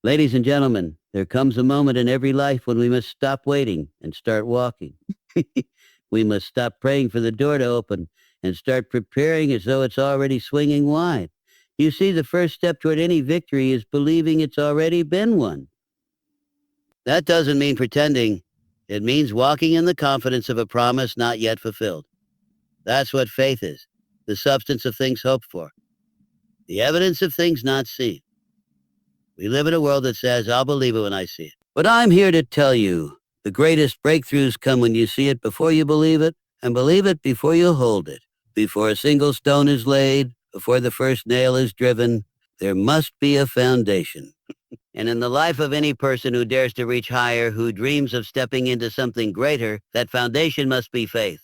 Ladies and gentlemen, there comes a moment in every life when we must stop waiting and start walking. We must stop praying for the door to open and start preparing as though it's already swinging wide. You see, the first step toward any victory is believing it's already been won. That doesn't mean pretending. It means walking in the confidence of a promise not yet fulfilled. That's what faith is, the substance of things hoped for, the evidence of things not seen. We live in a world that says, I'll believe it when I see it. But I'm here to tell you, the greatest breakthroughs come when you see it before you believe it, and believe it before you hold it. Before a single stone is laid, before the first nail is driven, there must be a foundation. And in the life of any person who dares to reach higher, who dreams of stepping into something greater, that foundation must be faith.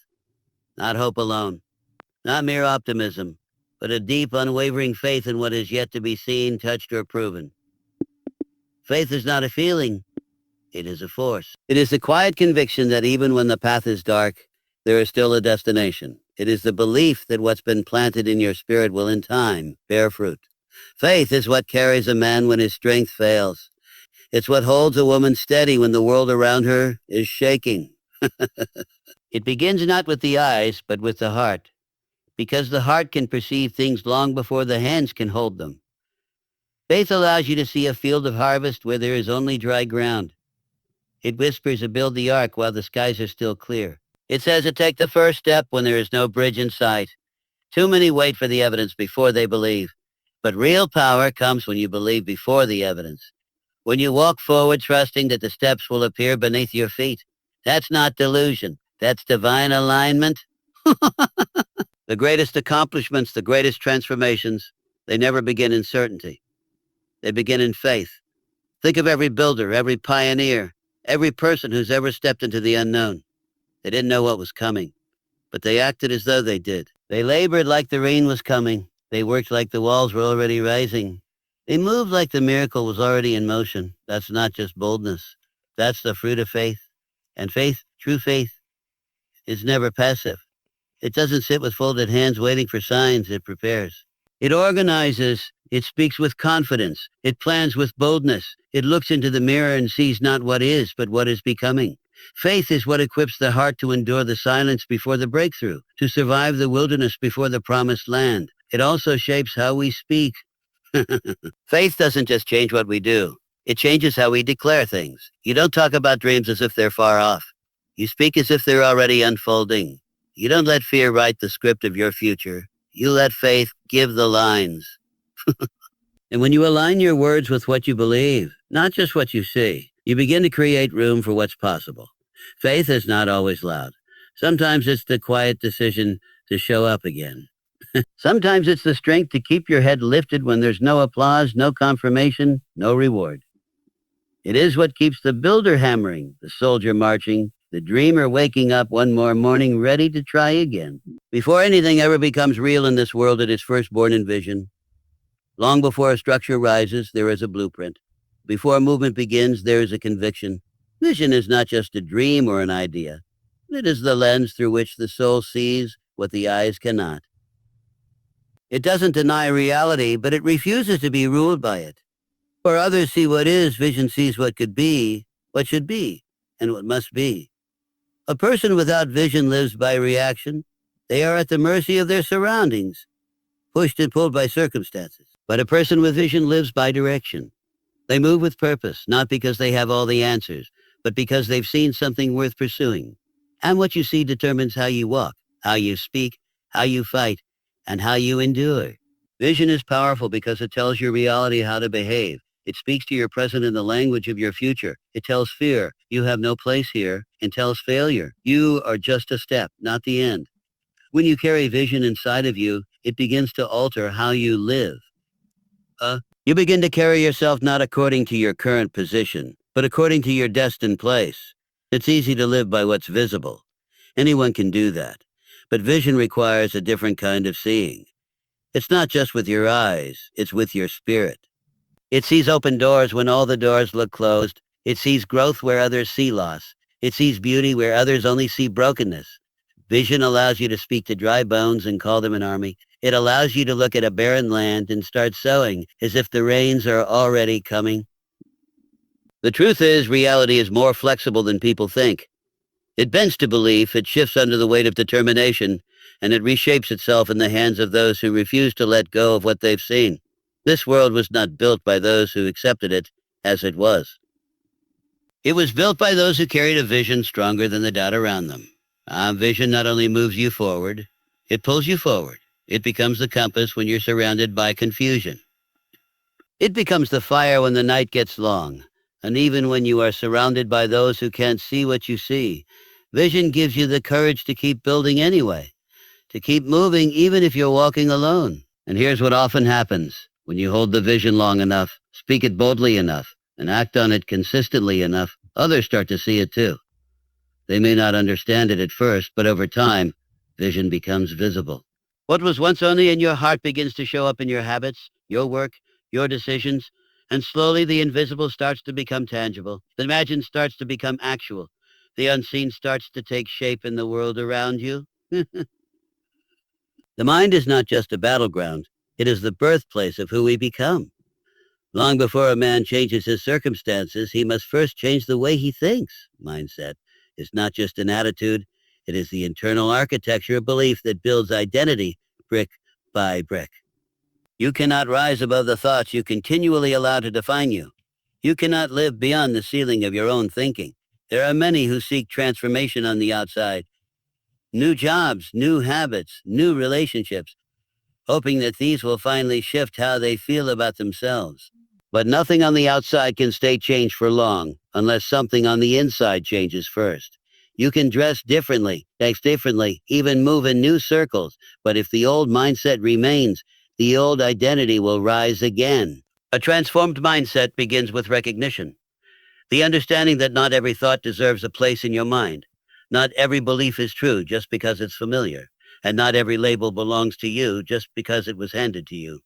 Not hope alone, not mere optimism, but a deep, unwavering faith in what is yet to be seen, touched, or proven. Faith is not a feeling, it is a force. It is the quiet conviction that even when the path is dark, there is still a destination. It is the belief that what's been planted in your spirit will in time bear fruit. Faith is what carries a man when his strength fails. It's what holds a woman steady when the world around her is shaking. It begins not with the eyes, but with the heart, because the heart can perceive things long before the hands can hold them. Faith allows you to see a field of harvest where there is only dry ground. It whispers to build the ark while the skies are still clear. It says to take the first step when there is no bridge in sight. Too many wait for the evidence before they believe. But real power comes when you believe before the evidence. When you walk forward trusting that the steps will appear beneath your feet. That's not delusion. That's divine alignment. The greatest accomplishments, the greatest transformations, they never begin in certainty. They begin in faith. Think of every builder, every pioneer, every person who's ever stepped into the unknown. They didn't know what was coming, but they acted as though they did. They labored like the rain was coming. They worked like the walls were already rising. They moved like the miracle was already in motion. That's not just boldness. That's the fruit of faith. And faith, true faith, is never passive. It doesn't sit with folded hands waiting for signs. It prepares. It organizes. It speaks with confidence. It plans with boldness. It looks into the mirror and sees not what is, but what is becoming. Faith is what equips the heart to endure the silence before the breakthrough, to survive the wilderness before the promised land. It also shapes how we speak. Faith doesn't just change what we do. It changes how we declare things. You don't talk about dreams as if they're far off. You speak as if they're already unfolding. You don't let fear write the script of your future. You let faith give the lines. And when you align your words with what you believe, not just what you see, you begin to create room for what's possible. Faith is not always loud. Sometimes it's the quiet decision to show up again. Sometimes it's the strength to keep your head lifted when there's no applause, no confirmation, no reward. It is what keeps the builder hammering, the soldier marching, the dreamer waking up one more morning ready to try again. Before anything ever becomes real in this world, it is first born in vision. Long before a structure rises, there is a blueprint. Before a movement begins, there is a conviction. Vision is not just a dream or an idea. It is the lens through which the soul sees what the eyes cannot. It doesn't deny reality, but it refuses to be ruled by it. Where others see what is, vision sees what could be, what should be, and what must be. A person without vision lives by reaction. They are at the mercy of their surroundings, pushed and pulled by circumstances. But a person with vision lives by direction. They move with purpose, not because they have all the answers, but because they've seen something worth pursuing. And what you see determines how you walk, how you speak, how you fight, and how you endure. Vision is powerful because it tells your reality how to behave. It speaks to your present in the language of your future. It tells fear, you have no place here, and tells failure, you are just a step, not the end. When you carry vision inside of you, it begins to alter how you live. You begin to carry yourself not according to your current position, but according to your destined place. It's easy to live by what's visible. Anyone can do that. But vision requires a different kind of seeing. It's not just with your eyes, it's with your spirit. It sees open doors when all the doors look closed. It sees growth where others see loss. It sees beauty where others only see brokenness. Vision allows you to speak to dry bones and call them an army. It allows you to look at a barren land and start sowing as if the rains are already coming. The truth is, reality is more flexible than people think. It bends to belief, it shifts under the weight of determination, and it reshapes itself in the hands of those who refuse to let go of what they've seen. This world was not built by those who accepted it as it was. It was built by those who carried a vision stronger than the doubt around them. A vision not only moves you forward, it pulls you forward. It becomes the compass when you're surrounded by confusion. It becomes the fire when the night gets long, and even when you are surrounded by those who can't see what you see. Vision gives you the courage to keep building anyway, to keep moving even if you're walking alone. And here's what often happens. When you hold the vision long enough, speak it boldly enough, and act on it consistently enough, others start to see it too. They may not understand it at first, but over time, vision becomes visible. What was once only in your heart begins to show up in your habits, your work, your decisions, and slowly the invisible starts to become tangible. The imagined starts to become actual. The unseen starts to take shape in the world around you. The mind is not just a battleground. It is the birthplace of who we become. Long before a man changes his circumstances, he must first change the way he thinks. Mindset is not just an attitude. It is the internal architecture of belief that builds identity brick by brick. You cannot rise above the thoughts you continually allow to define you. You cannot live beyond the ceiling of your own thinking. There are many who seek transformation on the outside. New jobs, new habits, new relationships, hoping that these will finally shift how they feel about themselves. But nothing on the outside can stay changed for long unless something on the inside changes first. You can dress differently, text differently, even move in new circles, but if the old mindset remains, the old identity will rise again. A transformed mindset begins with recognition. The understanding that not every thought deserves a place in your mind. Not every belief is true just because it's familiar. And not every label belongs to you just because it was handed to you.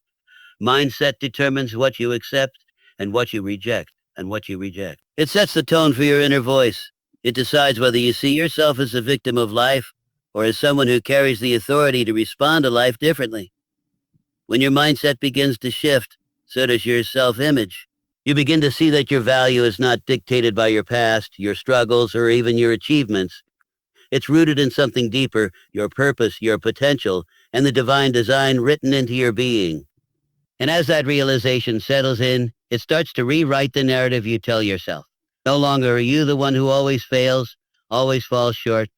Mindset determines what you accept and what you reject and what you reject. It sets the tone for your inner voice. It decides whether you see yourself as a victim of life or as someone who carries the authority to respond to life differently. When your mindset begins to shift, so does your self-image. You begin to see that your value is not dictated by your past, your struggles, or even your achievements. It's rooted in something deeper, your purpose, your potential, and the divine design written into your being. And as that realization settles in, it starts to rewrite the narrative you tell yourself. No longer are you the one who always fails, always falls short,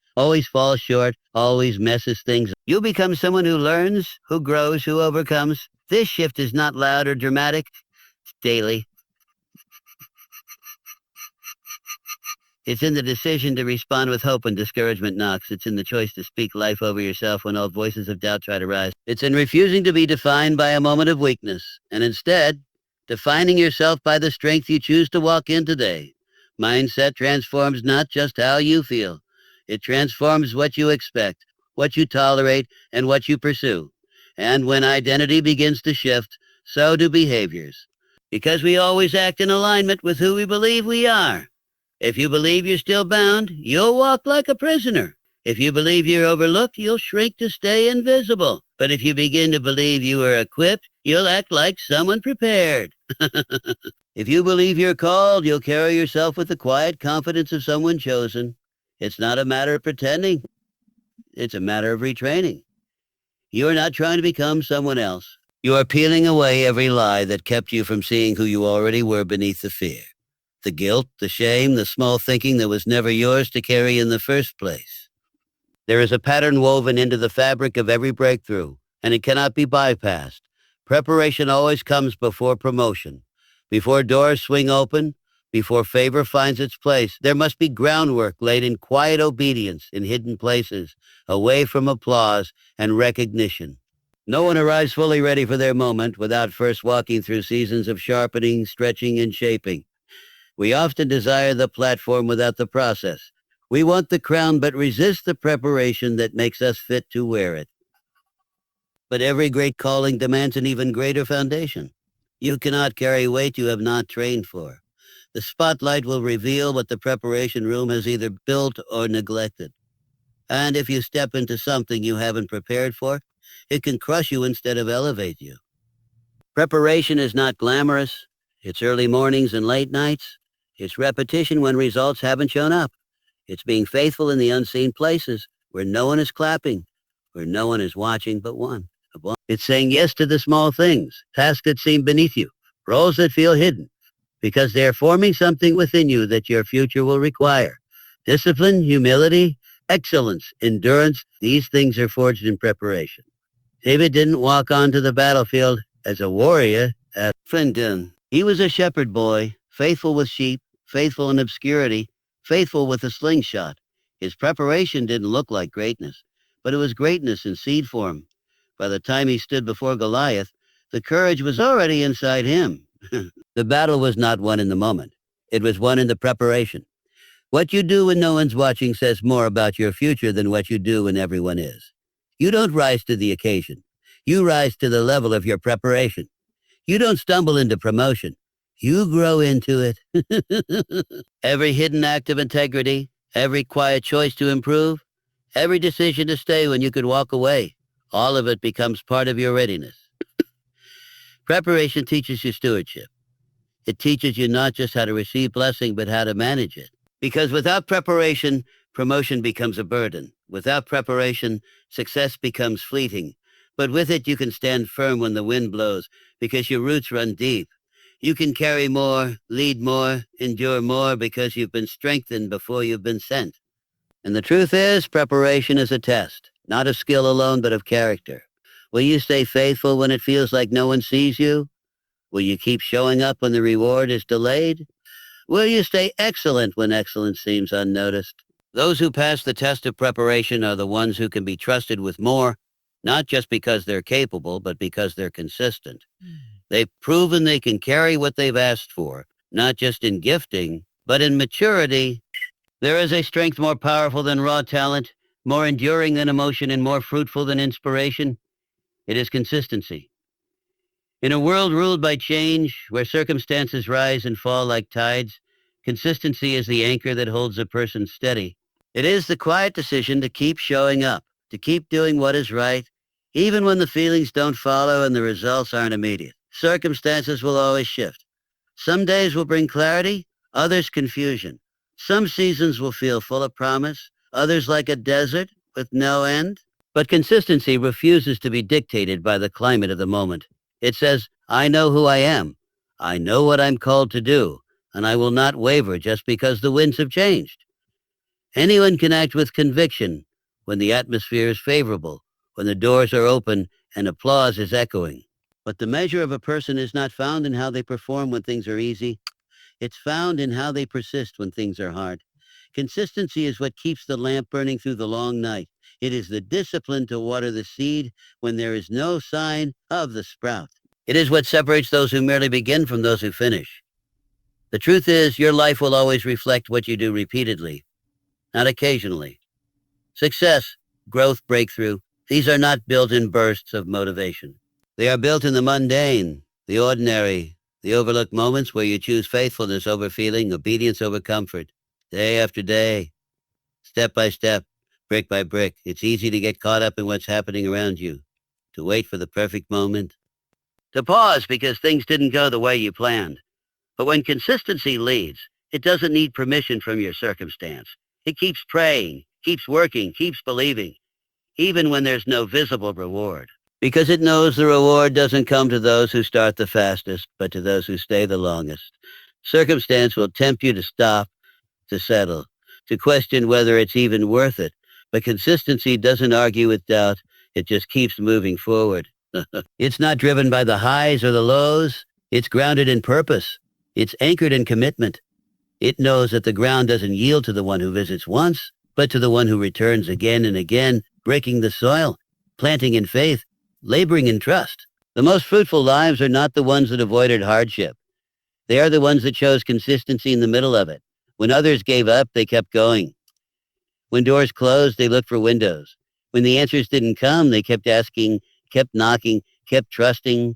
always messes things up. You become someone who learns, who grows, who overcomes. This shift is not loud or dramatic. It's daily. It's in the decision to respond with hope when discouragement knocks. It's in the choice to speak life over yourself when all voices of doubt try to rise. It's in refusing to be defined by a moment of weakness, and instead, defining yourself by the strength you choose to walk in today. Mindset transforms not just how you feel. It transforms what you expect, what you tolerate, and what you pursue. And when identity begins to shift, so do behaviors. Because we always act in alignment with who we believe we are. If you believe you're still bound, you'll walk like a prisoner. If you believe you're overlooked, you'll shrink to stay invisible. But if you begin to believe you are equipped, you'll act like someone prepared. If you believe you're called, you'll carry yourself with the quiet confidence of someone chosen. It's not a matter of pretending. It's a matter of retraining. You are not trying to become someone else. You are peeling away every lie that kept you from seeing who you already were beneath the fear. The guilt, the shame, the small thinking that was never yours to carry in the first place. There is a pattern woven into the fabric of every breakthrough, and it cannot be bypassed. Preparation always comes before promotion. Before doors swing open, before favor finds its place, there must be groundwork laid in quiet obedience in hidden places, away from applause and recognition. No one arrives fully ready for their moment without first walking through seasons of sharpening, stretching, and shaping. We often desire the platform without the process. We want the crown but resist the preparation that makes us fit to wear it. But every great calling demands an even greater foundation. You cannot carry weight you have not trained for. The spotlight will reveal what the preparation room has either built or neglected. And if you step into something you haven't prepared for, it can crush you instead of elevate you. Preparation is not glamorous. It's early mornings and late nights. It's repetition when results haven't shown up. It's being faithful in the unseen places where no one is clapping, where no one is watching but one. It's saying yes to the small things, tasks that seem beneath you, roles that feel hidden, because they're forming something within you that your future will require. Discipline, humility, excellence, endurance, these things are forged in preparation. David didn't walk onto the battlefield as a warrior at Finton. He was a shepherd boy, faithful with sheep, faithful in obscurity, faithful with a slingshot. His preparation didn't look like greatness, but it was greatness in seed form. By the time he stood before Goliath, the courage was already inside him. The battle was not won in the moment. It was won in the preparation. What you do when no one's watching says more about your future than what you do when everyone is. You don't rise to the occasion. You rise to the level of your preparation. You don't stumble into promotion. You grow into it. Every hidden act of integrity, every quiet choice to improve, every decision to stay when you could walk away, all of it becomes part of your readiness. Preparation teaches you stewardship. It teaches you not just how to receive blessing, but how to manage it. Because without preparation, promotion becomes a burden. Without preparation, success becomes fleeting. But with it, you can stand firm when the wind blows because your roots run deep. You can carry more, lead more, endure more because you've been strengthened before you've been sent. And the truth is, preparation is a test, not of skill alone, but of character. Will you stay faithful when it feels like no one sees you? Will you keep showing up when the reward is delayed? Will you stay excellent when excellence seems unnoticed? Those who pass the test of preparation are the ones who can be trusted with more, not just because they're capable, but because they're consistent. They've proven they can carry what they've asked for, not just in gifting, but in maturity. There is a strength more powerful than raw talent, more enduring than emotion, and more fruitful than inspiration. It is consistency. In a world ruled by change, where circumstances rise and fall like tides, consistency is the anchor that holds a person steady. It is the quiet decision to keep showing up, to keep doing what is right, even when the feelings don't follow and the results aren't immediate. Circumstances will always shift. Some days will bring clarity, others confusion. Some seasons will feel full of promise, others like a desert with no end. But consistency refuses to be dictated by the climate of the moment. It says, I know who I am. I know what I'm called to do, and I will not waver just because the winds have changed. Anyone can act with conviction when the atmosphere is favorable, when the doors are open and applause is echoing. But the measure of a person is not found in how they perform when things are easy. It's found in how they persist when things are hard. Consistency is what keeps the lamp burning through the long night. It is the discipline to water the seed when there is no sign of the sprout. It is what separates those who merely begin from those who finish. The truth is, your life will always reflect what you do repeatedly, not occasionally. Success, growth, breakthrough, these are not built in bursts of motivation. They are built in the mundane, the ordinary, the overlooked moments where you choose faithfulness over feeling, obedience over comfort, day after day, step by step, brick by brick. It's easy to get caught up in what's happening around you, to wait for the perfect moment, to pause because things didn't go the way you planned. But when consistency leads, it doesn't need permission from your circumstance. It keeps praying, keeps working, keeps believing, even when there's no visible reward. Because it knows the reward doesn't come to those who start the fastest, but to those who stay the longest. Circumstance will tempt you to stop, to settle, to question whether it's even worth it. But consistency doesn't argue with doubt. It just keeps moving forward. It's not driven by the highs or the lows. It's grounded in purpose. It's anchored in commitment. It knows that the ground doesn't yield to the one who visits once, but to the one who returns again and again, breaking the soil, planting in faith, laboring in trust. The most fruitful lives are not the ones that avoided hardship. They are the ones that chose consistency in the middle of it. When others gave up, they kept going. When doors closed, they looked for windows. When the answers didn't come, they kept asking, kept knocking, kept trusting.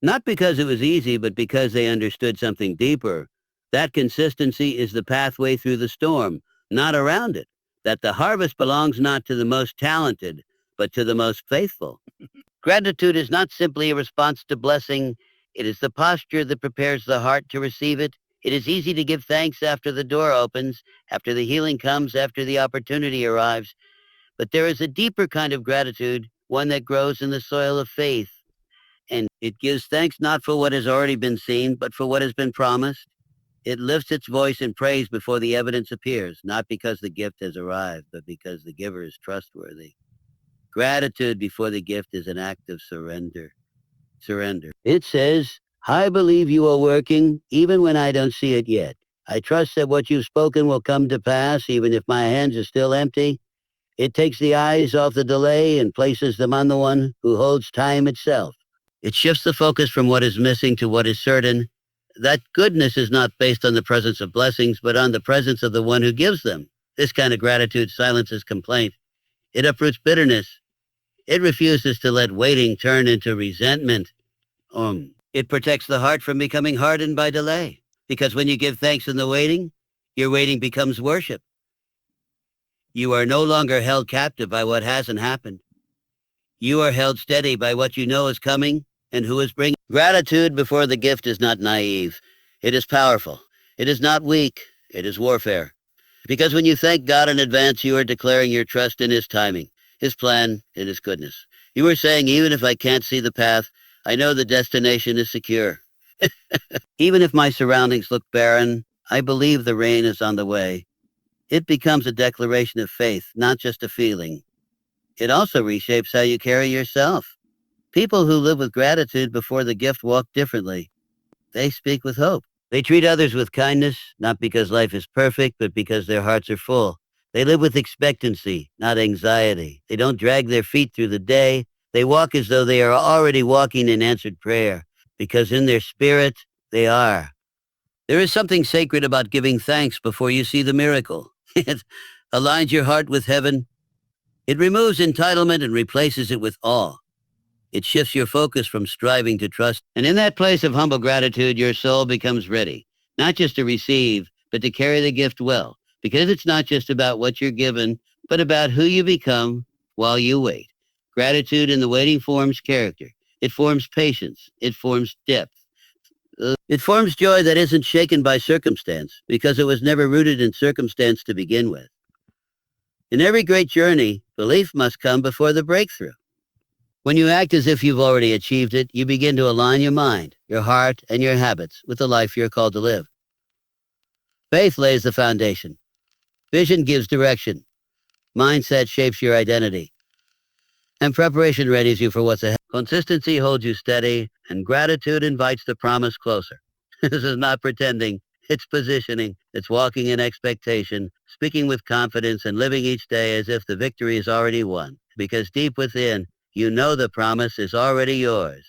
Not because it was easy, but because they understood something deeper. That consistency is the pathway through the storm, not around it. That the harvest belongs not to the most talented, but to the most faithful. Gratitude is not simply a response to blessing. It is the posture that prepares the heart to receive it. It is easy to give thanks after the door opens, after the healing comes, after the opportunity arrives. But there is a deeper kind of gratitude, one that grows in the soil of faith. And it gives thanks not for what has already been seen, but for what has been promised. It lifts its voice in praise before the evidence appears, not because the gift has arrived, but because the giver is trustworthy. Gratitude before the gift is an act of surrender. Surrender. It says, I believe you are working, even when I don't see it yet. I trust that what you've spoken will come to pass, even if my hands are still empty. It takes the eyes off the delay and places them on the one who holds time itself. It shifts the focus from what is missing to what is certain. That goodness is not based on the presence of blessings, but on the presence of the one who gives them. This kind of gratitude silences complaint. It uproots bitterness. It refuses to let waiting turn into resentment. It protects the heart from becoming hardened by delay. Because when you give thanks in the waiting, your waiting becomes worship. You are no longer held captive by what hasn't happened. You are held steady by what you know is coming and who is bringing. Gratitude before the gift is not naive. It is powerful. It is not weak. It is warfare. Because when you thank God in advance, you are declaring your trust in His timing, His plan, and His goodness. You are saying, even if I can't see the path, I know the destination is secure. Even if my surroundings look barren, I believe the rain is on the way. It becomes a declaration of faith, not just a feeling. It also reshapes how you carry yourself. People who live with gratitude before the gift walk differently. They speak with hope. They treat others with kindness, not because life is perfect, but because their hearts are full. They live with expectancy, not anxiety. They don't drag their feet through the day. They walk as though they are already walking in answered prayer, because in their spirit, they are. There is something sacred about giving thanks before you see the miracle. It aligns your heart with heaven. It removes entitlement and replaces it with awe. It shifts your focus from striving to trust. And in that place of humble gratitude, your soul becomes ready, not just to receive, but to carry the gift well. Because it's not just about what you're given, but about who you become while you wait. Gratitude in the waiting forms character. It forms patience. It forms depth. It forms joy that isn't shaken by circumstance, because it was never rooted in circumstance to begin with. In every great journey, belief must come before the breakthrough. When you act as if you've already achieved it, you begin to align your mind, your heart, and your habits with the life you're called to live. Faith lays the foundation. Vision gives direction. Mindset shapes your identity. And preparation readies you for what's ahead. Consistency holds you steady, and gratitude invites the promise closer. This is not pretending. It's positioning. It's walking in expectation, speaking with confidence, and living each day as if the victory is already won. Because deep within, you know the promise is already yours.